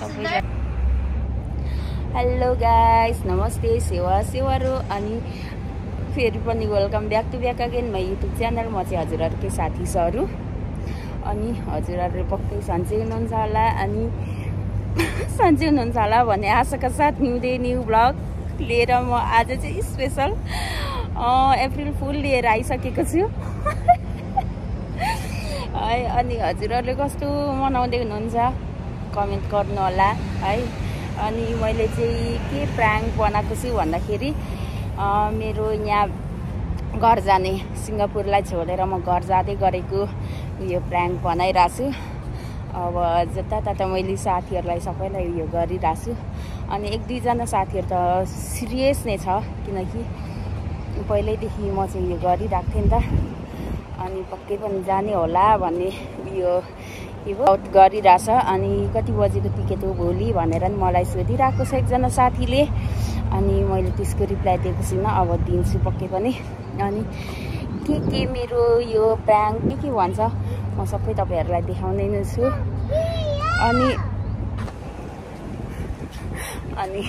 सबैजना। Hello guys, नमस्ते, सेवारो अनि फेरि पनि welcome back to back again my YouTube channel. म चाहिँ हजुरहरुकै साथी सरू अनि हजुरहरु पक्कै सन्चै हुनुहुन्छ होला अनि सन्चै हुनुहुन्छ होला भन्ने आशाका साथ न्यू ब्लग लिएर म आज चाहिँ स्पेशल अप्रिल फुल लिएर आइसकेको छु। है अनि हजुरहरुले कस्तो मनाउँदै हुनुहुन्छ कमेन्ट गर्नु होला है। अनि मैले चाहिँ के प्राङ्क बनाएको छु भन्दाखेरि मेरो यहाँ घर जाने सिङ्गापुरलाई छोडेर म घर जाँदै गरेको यो प्राङ्क बनाइरहेको छु। अब जतातता मैले साथीहरूलाई सबैलाई उयो गरिरहेको छु अनि एक दुईजना साथीहरू त सिरियस नै छ किनकि पहिल्यैदेखि म चाहिँ यो गरिरहेको थिएँ नि त अनि पक्कै पनि जाने होला भन्ने उयो गरिरहेछ। अनि कति बजेको टिकट हो भोलि भनेर नि मलाई सोधिरहेको छ एकजना साथीले अनि मैले त्यसको रिप्लाई दिएको छुइनँ, अब दिन्छु पक्कै पनि। अनि के मेरो यो प्राङ्क के भन्छ म सबै तपाईँहरूलाई देखाउने नै छु। अनि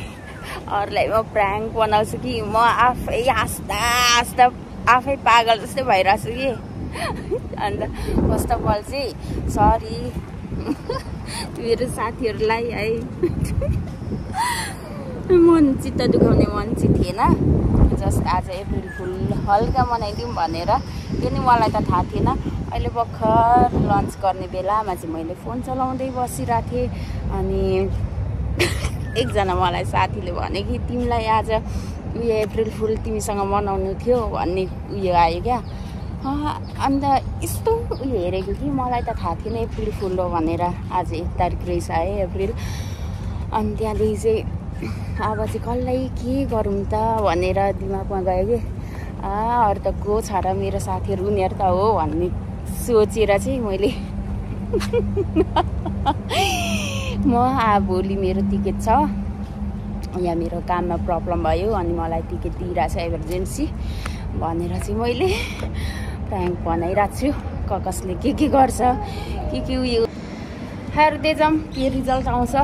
अरूलाई म प्राङ्क बनाउँछु कि म आफै हाँस्दा आफै पागल जस्तै भइरहेको छु कि। अन्त फर्स्ट अफ अल चाहिँ सरी मेरो साथीहरूलाई है मन चित्त दुखाउने मन चाहिँ थिएन, जस्ट आज अप्रिल फुल हल्का मनाइदिउँ भनेर। त्यो नि मलाई त थाहा थिएन। अहिले भर्खर लन्च गर्ने बेलामा चाहिँ मैले फोन चलाउँदै बसिरहेको थिएँ अनि एकजना मलाई साथीले भने कि तिमीलाई आज उयो अप्रिल फुल तिमीसँग मनाउनु थियो भन्ने उयो आयो क्या। अन्त यस्तो उयो हेरेको कि मलाई त थाहा थिएन अप्रिल फुल हो भनेर। आज 1 तारिक रहेछ है अप्रिल। अनि त्यहाँदेखि चाहिँ अब चाहिँ कसलाई के गरौँ त भनेर दिमागमा गयो कि अरू त को छ र मेरो साथीहरू उनीहरू त हो भन्ने सोचेर चाहिँ मैले म भोलि मेरो टिकट छ, यहाँ मेरो काममा प्रब्लम भयो अनि मलाई टिकट दिइरहेको छ इमर्जेन्सी भनेर चाहिँ मैले प्राङ्क बनाइरहेको छु। कसले के गर्छ के उयो हेर्दै जाऊँ के रिजल्ट आउँछ।